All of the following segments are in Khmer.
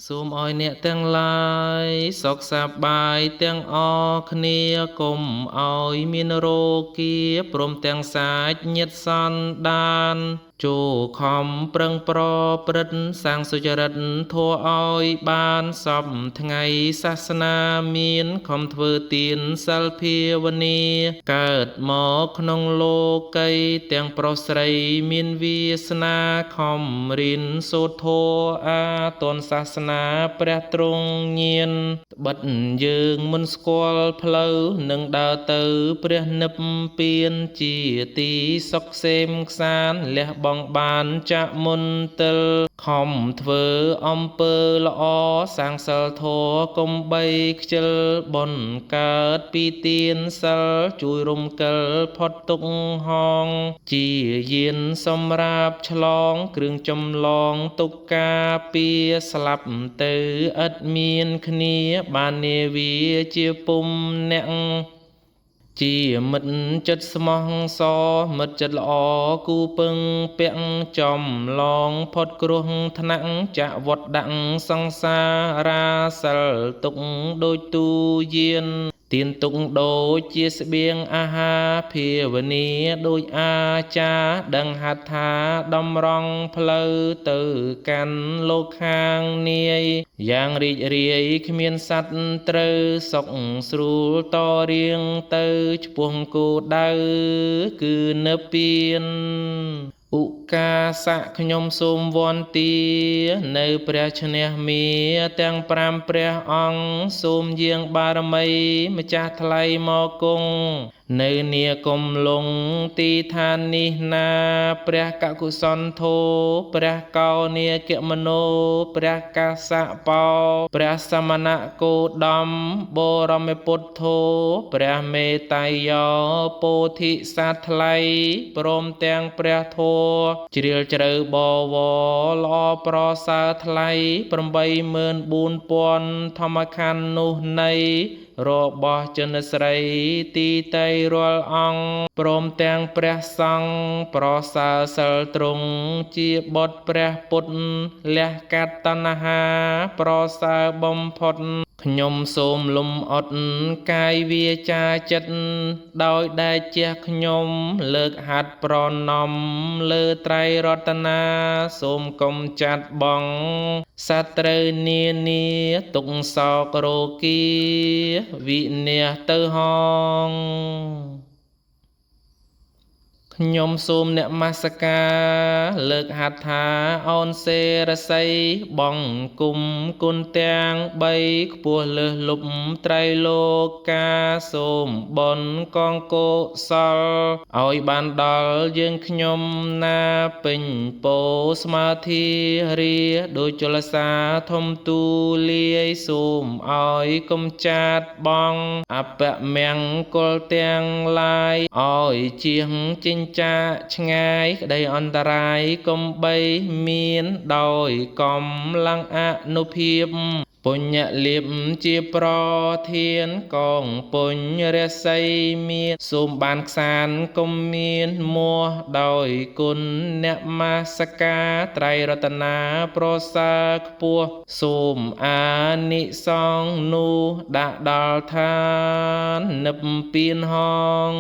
សូមឲ្យអ្នកទាំងឡាយសុខសប្បាយទាំងអស់គ្នាកុំឲ្យមានរោគាព្រមទាំងសាច់ញាតិសន្តានចូលខំប្រឹងប្រព្រឹត្តសាងសុចរិតធម៌ឲ្យបានសពថ្ងៃសាសនាមានខំធ្វើទានសិលភាវនាកើតមកក្នុងលោកីទាំងប្រុសស្រីមានវាសនាខំរៀនសូត្រធម៌អាទនសាសនាព្រះទ្រង់ញៀនត្បិតយើងមិនស្គាល់ផ្លូវនឹងដើរទៅព្រះនិព្វានជាទីសុខសេមខ្សាន្តលះបង់បានចាក់មន្ទិលខំធ្វើអំពើល្អសាងសិលធម៌កុំបីខ្ជិលបុណ្យកើតពីទានសិលជួយរំកិលផុតទុក្ខហងជាយានសម្រាប់ឆ្លងគ្រឿងចម្លងទុក្ខការពារស្លាប់ទៅឥតមានគ្នាបាននាវាជាពុំអ្នកជាមិត្តចិត្តស្មោះសរមិត្តចិត្តល្អគូពឹងពាក់ចំឡងផុតគ្រោះថ្នាក់ចាក់វត្តដាក់សង្សាររាសិលទុកដូចទូយានទៀនទុកដូចជាស្បៀងអាហារភាវនាដូចអាចារ្យដឹងហត្ថាតម្រង់ផ្លូវទៅកាន់លោកខាងនាយយ៉ាងរីករាយគ្មានសត្វត្រូវសុខស្រួលតរៀងទៅឆ្ពោះគោលដៅគឺនិព្វានឧកាសៈខ្ញុំសូមវន្ទានៅព្រះឈ្នះមាទាំង5ព្រះអង្គសូមយាងបារមីម្ចាស់ថ្លៃមកគង់នៅនាគំលងទីឋាននេះណាព្រះកកុសលធោព្រះកោនាគមនោព្រះកាសៈបោព្រះសមណគោតមបរមពុទ្ធោព្រះមេតៃយោពោធិសត្វថ្លៃព្រមទាំងព្រះធម៌ជ្រាលជ្រៅបវរល្អប្រសើរថ្លៃ84000ធម្មខណ្ឌនោះនៃរបស់ចិនស្រីទីតៃរាល់អង្គព្រមទាំងព្រះសង្ឃប្រសើរសិលទ្រង់ជាបុត្រព្រះពុទ្ធលះកាត់តណ្ហាប្រសើរបំផុតខ្ញុំសូមលំអត់កាយវាចាចិត្តដោយដែលជះខ្ញុំលើកហាត់ប្រណមលើត្រៃរតនាសូមកុំចាត់បងសត្រូវនានាទុកសោករោគីវិនាសទៅហងខ្ញុំសូមនមស្ការលើកហត្ថាអូនសេរស័យបងគុំគុណទាំង3ខ្ពស់លើសលប់ត្រៃលោកាសូមបនកងកុសលឲ្យបានដល់យើងខ្ញុំណាពេញពោស្មាធិរាដូចចលសាធំទូលាយសូមឲ្យកំចាតបងអពមង្គលទាំងឡាយឲ្យជៀងចិញ្ចាឆ្ងាយក្តីអន្តរាយកុំបីមានដោយកំលាំងអនុភាពពុញ្ញលាភជាប្រធានកងពុញ្ញរស័យមានសូមបានខ្សានកុំមានមួសដោយគុណអ្នកមាសការត្រៃរតនាប្រសើរខ្ពស់សូមអានិសង្ឃនោះដាក់ដល់ឋាននិព្វានហង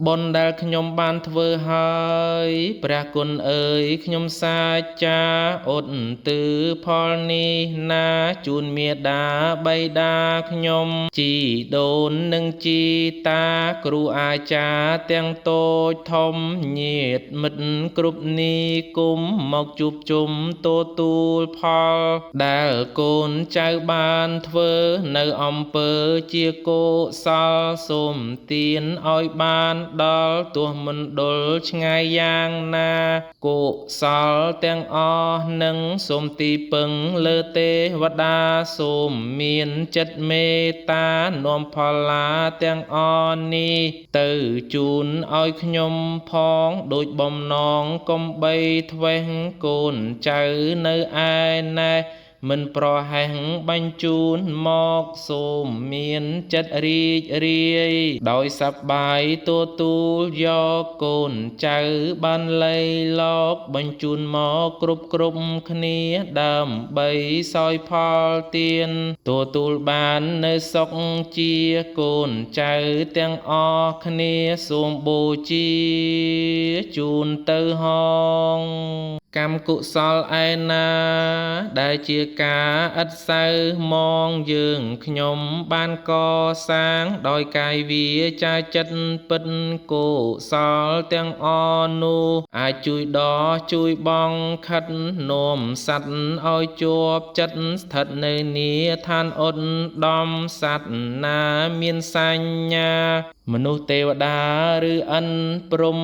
បុណ្យដែលខ្ញុំបានធ្វើហើយព្រះគុណអើយខ្ញុំសាចាអុតទិផលនេះណាជូនមេដាបៃតាខ្ញុំជីដូននិងជីតាគ្រូអាចារ្យទាំងតូចធំញាតិមិត្តគ្រប់នីគុំមកជួបជុំទទួលផលដែលកូនចៅបានធ្វើនៅអំពើជាកុសលសូមទានឲ្យបានដល់ទោះមណ្ឌលឆ្ងាយយ៉ាងណាកុសលទាំងអស់នឹងសូមទីពឹងលើទេវតាសូមមានចិត្តមេត្តានាំផល្លាទាំងអស់នេះទៅជូនឲ្យខ្ញុំផងដូចបំណងកុំបីធ្វេសកូនចៅនៅឯណេះ មិនប្រហែសបញ្ជូនមកសូមមានចិត្តរីករាយដោយសប្បាយទទួលយកកូនចៅបានលៃលោកបញ្ជូនមកគ្រប់គ្នាដើម្បីសោយផលទានទទួលបាននៅសុខជាកូនចៅទាំងអស់គ្នាសូមបូជាជូនទៅហងកម្មកុសលឯណាដែលជាការឥតសៅមងយើងខ្ញុំបានកសាងដោយកាយវាចាចិត្តពិតកុសលទាំងអស់នោះអាចជួយដោះជួយបងខិតនោមសត្វឲ្យជាប់ចិត្តស្ថិតនៅនាឋានឧត្តមសត្វណាមានសញ្ញាមនុស្សទេវតាឬឥន្ទព្រំ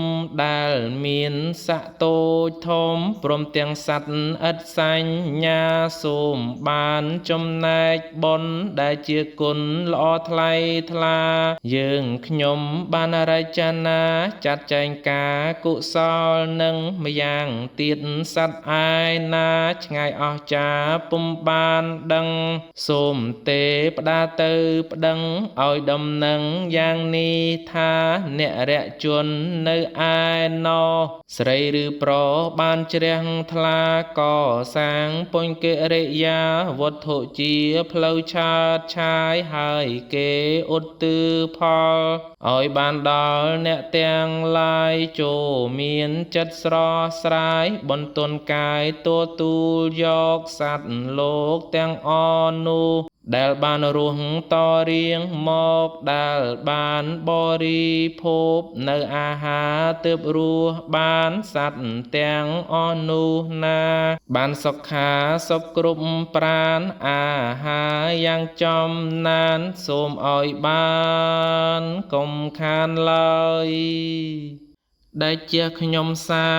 ដែលមានសក្តិតូចធំព្រមទាំងសត្វឥតសញ្ញាសូមបានចំណែកបុណ្យដែលជាគុណល្អថ្លៃថ្លាយើងខ្ញុំបានរចនាចាត់ចែងការកុសលនឹងម្យ៉ាងទៀតសត្វឯណាឆ្ងាយអស្ចារ្យពុំបានដឹងសូមទេផ្ដាទៅប្តឹងឲ្យដំណឹងយ៉ាងនេះថាអ្នករជននៅឯណោស្រីឬប្រុសបានជ្រះថ្លាកសាងពុញ្ញកិរិយាវត្ថុជាផ្លូវឆើតឆាយហើយគេឧទ្ទិផលឲ្យបានដល់អ្នកទាំងឡាយចូលមានចិត្តស្រស់ស្រាយបន្ទន់កាយទទួលយកសត្វលោកទាំងអស់នោះដែលបានរស់តរៀងមកដែលបានបរិភោគនៅអាហារទើបរស់បានសត្វទាំងអស់នោះណាបានសុខាសុខគ្រប់ប្រាណអាហារយ៉ាងចំណានសូមឲ្យបានកុំខានឡើយដែលជាខ្ញុំសា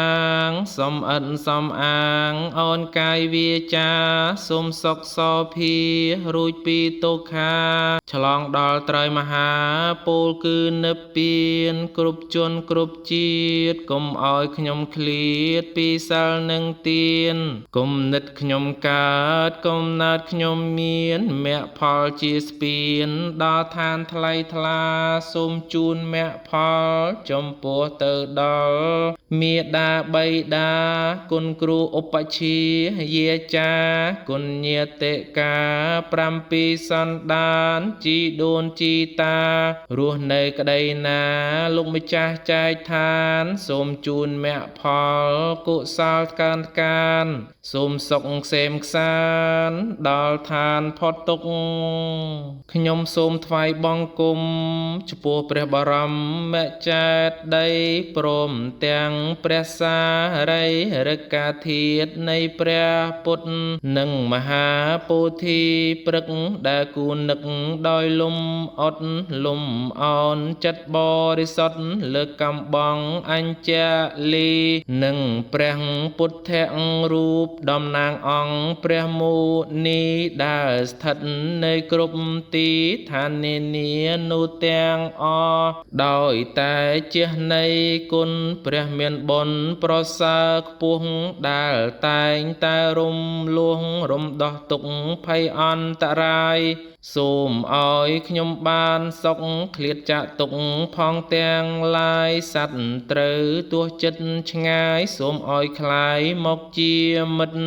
ងសំអិនសំអាងអូនកាយវាចាសូមសុខសោភារួចពីទុក្ខាឆ្លងដល់ត្រៃមហាពលគឺនិព្វានគ្រប់ជនគ្រប់ជាតិកុំឲ្យខ្ញុំឃ្លាតពីសិលនឹងទានគំនិតខ្ញុំកើតកំណើតខ្ញុំមានមគ្គផលជាស្ពានដល់ឋានថ្លៃថ្លាសូមជូនមគ្គផលចំពោះទៅដល់មាតាបិតាគុណគ្រូឧបជាយាចាគុណញាតិកា7សន្តានជីដូនជីតារស់នៅក្តីណាលោកម្ចាស់ចែកឋានសូមជូនមគ្គផលកុសលកើនកានសូមសុខក្សេមក្សានដល់ឋានផុតទុក្ខខ្ញុំសូមថ្វាយបង្គំចំពោះព្រះបរមចេតិយព្រមទាំងព្រះសារីរិកាធាតុនៃព្រះពុទ្ធនិងមហាពោធិព្រឹកដែលគួរនឹកដោយលំអត់លំអោនចិត្តបរិសុទ្ធលើកំបងអញ្ចាលីនិងព្រះពុទ្ធរូបតំណាងអង្គព្រះមូនីដែលស្ថិតនៅគ្រប់ទីឋាននានានោះទាំងអស់ដោយតែជានៃគុណព្រះមានបុណ្យប្រសើរខ្ពស់ដែលតែងតែរំលោះរំដោះទុក្ខភ័យអន្តរាយសូមឲ្យខ្ញុំបានសុខឃ្លាតចាកទុក្ខផងទាំងឡាយសត្វត្រូវទោះចិត្តឆ្ងាយសូមឲ្យคล้ายមកជាមិត្ត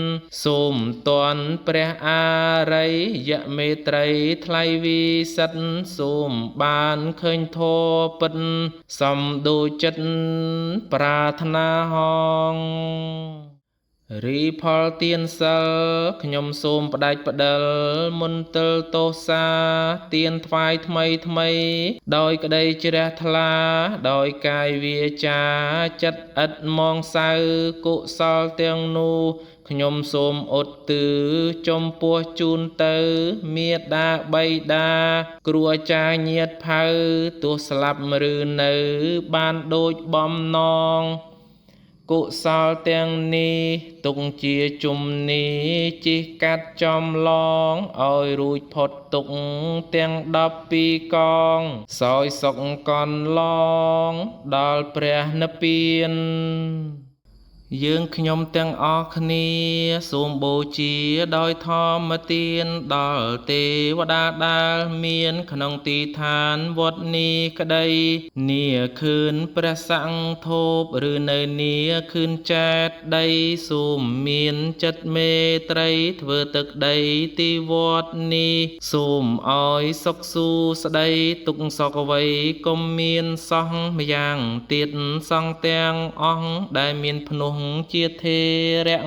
សូមតន់ព្រះអារិយមេត្រីថ្លៃវិសិទ្ធសូមបានឃើញធម៌ពិតសំដូចចិត្តប្រាថ្នាហងរីផលទានសិលខ្ញុំសូមផ្ដាច់ផ្ដិលមន្តលទោសាទានថ្វាយថ្មីដោយក្តីជ្រះថ្លាដោយកាយវាចាចិត្តឥតមងសៅកុសលទាំងនោះខ្ញុំសូមឧទ្ទិសចំពោះជូនទៅមាតាបិតាគ្រូអាចារ្យញាតិផៅទោះស្លាប់ឬនៅបានដូចបំណងកុសលទាំងនេះទុកជាជំនីជិះកាត់ចំឡងឲ្យរួចផុតទុក្ខទាំង12កងសោយសុខកន្លងដល់ព្រះនិព្វាន យើងខ្ញុំទាំងអស់គ្នាសូមបូជាដោយធម្មទានដល់ទេវតាដែលមានក្នុងទីឋានវត្តនេះក្តីនាខឿនព្រះសង្ឃធូបឬនៅនាខឿនចេតដីសូមមានចិត្តមេត្រីធ្វើទឹកដីទីវត្តនេះសូមឲ្យសុខសួស្តីទុក្ខសោកអ្វីកុំមានសោះម្យ៉ាងទៀតសង្ឃទាំងអស់ដែលមានភ្នោះជាធេរៈ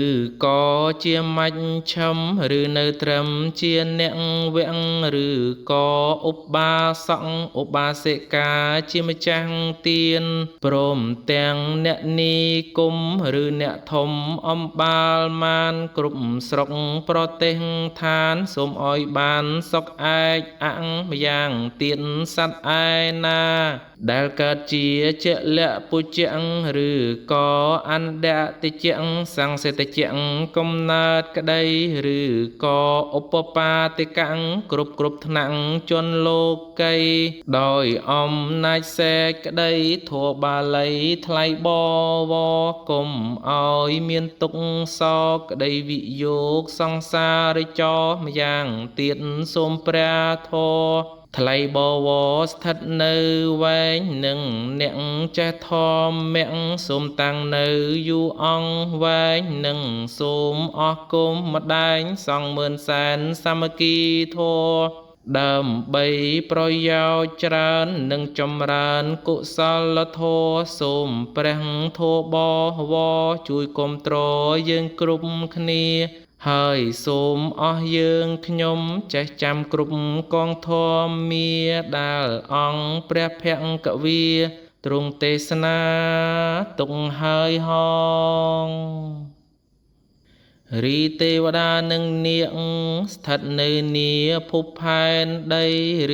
ឬក៏ជាមជ្ឈិមឬនៅត្រឹមជាអ្នកវៈឬក៏ឧបាសកឧបាសិកាជាម្ចាស់ទានព្រមទាំងអ្នកនីគុំឬអ្នកធំអំបាលមានគ្រប់ស្រុកប្រទេសឋានសូមឲ្យបានសុខឯកអម្យ៉ាងទៀតសត្វឯណាដែលកើតជាជាលៈពុជ្ជៈឬក៏អន្តតិជ្ជៈសង្សេតជ្ជៈកំណើតក្តីឬក៏ឧបបាទិកៈគ្រប់ថ្នាក់ជនលោកីដោយអំណាចសេចក្តីធម៌បាលីថ្លៃបវរកុំឲ្យមានទុក្ខសោកក្តីវិយោគសង្សារចរម្យ៉ាងទៀតសូមព្រះធម៌ថ្លៃបវរស្ថិតនៅវែងនឹងអ្នកចេះធម្មៈសូមតាំងនៅយូរអង្គវែងនឹងសូមអរគុំម្ដែងសង្ឃម៉ឺនសែនសាមគ្គីធម៌ដើម្បីប្រយោជន៍ច្រើននិងចម្រើនកុសលធម៌សូមព្រះធម៌បវរជួយគាំទ្រយើងគ្រប់គ្នាហើយសូមអស់យើងខ្ញុំចេះចាំគ្រប់កងធម៌មាដែលអង្គព្រះភគវីទ្រង់ទេសនាទុកហើយហងរីទេវតានិងនាគស្ថិតនៅនាភពផែនដី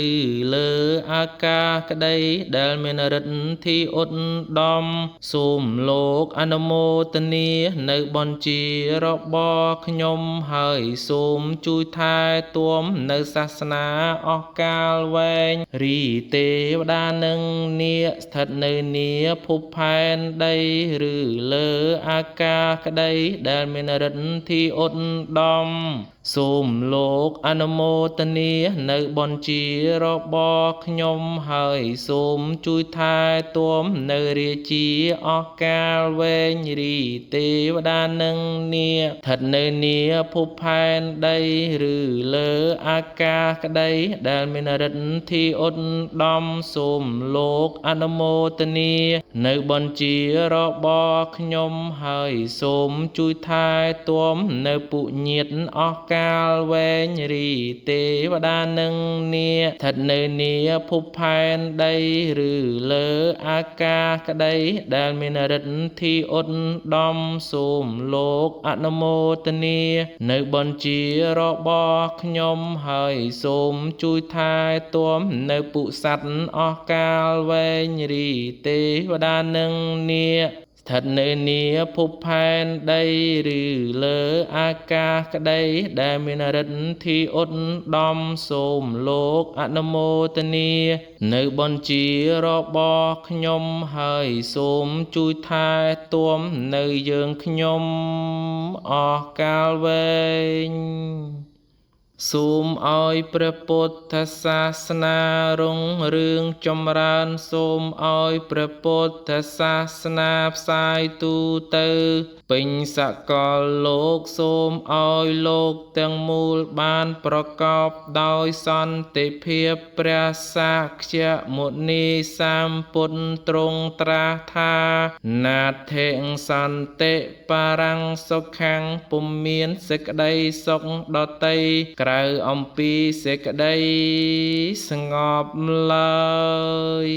ឬលើអាកាសក្តីដែលមានឫទ្ធិឧត្តមសូមលោកអនុមោទនានៅបញ្ជារបស់ខ្ញុំហើយសូមជួយថែទាំនៅសាសនាអស់កាលវែងរីទេវតានិងនាគស្ថិតនៅនាភពផែនដីឬលើអាកាសក្តីដែលមានឫទ្ធិឧត្តមសូមលោកអនុមោទនានៅបញ្ជារបស់ខ្ញុំហើយសូមជួយថែទាំនៅរាជាអស់កាលវែងរីទេវតានិងនាគស្ថិតនៅនាភពផែនដីឬលើអាកាសក្តីដែលមានឫទ្ធិឧត្តមសូមលោកអនុមោទនានៅបញ្ជារបស់ខ្ញុំហើយសូមជួយថែទាំនៅពុញាតអស់កាលវែងរីទេវតានិងនាគស្ថិតនៅនាភពផែនដីឬលើអាកាសក្តីដែលមានឫទ្ធិឧត្តមសូមលោកអនុមោទនានៅបញ្ជារបស់ខ្ញុំហើយសូមជួយថែទាំនៅពុសត្វអស់កាលវែងរីទេវតានិងនាគស្ថិតនៅនាភពផែនដីឬលើអាកាសក្តីដែលមានឫទ្ធិឧត្តមសូមលោកអនុមោទនានៅបញ្ជារបស់ខ្ញុំហើយសូមជួយថែទាំនៅយើងខ្ញុំអស់កាលវែងសូមឲ្យព្រះពុទ្ធសាសនារុងរឿងចម្រើនសូមឲ្យព្រះពុទ្ធសាសនាផ្សាយទូទៅពេញសកលលោកសូមឲ្យលោកទាំងមូលបានប្រកបដោយសន្តិភាពព្រះសាក្យមុនីសម្ពុទ្ធទ្រង់ត្រាស់ថាណាថេសន្តិបរាំងសុខੰពុំមានសេចក្តីសុខដតីក្រៅអំពីសេចក្តីស្ងប់ឡើយ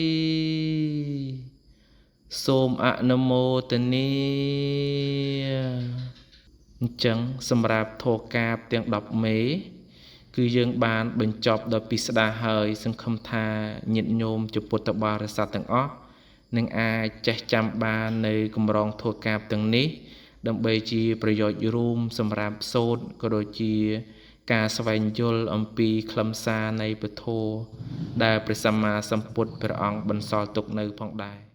សូមអនុមោទនាអញ្ចឹងសម្រាប់ធម៌កាព្យទាំង10មេគឺយើងបានបញ្ចប់ដល់ពិស្ដារហើយសង្ឃឹមថាញាតិញោមជាពុទ្ធបរិស័ទទាំងអស់នឹងអាចចេះចាំបាននៅកម្រងធម៌កាព្យទាំងនេះដើម្បីជាប្រយោជន៍រួមសម្រាប់សូត្រក៏ដូចជាការស្វែងយល់អំពីខ្លឹមសារនៃពធដែលព្រះសម្មាសម្ពុទ្ធព្រះអង្គបន្សល់ទុកនៅផងដែរ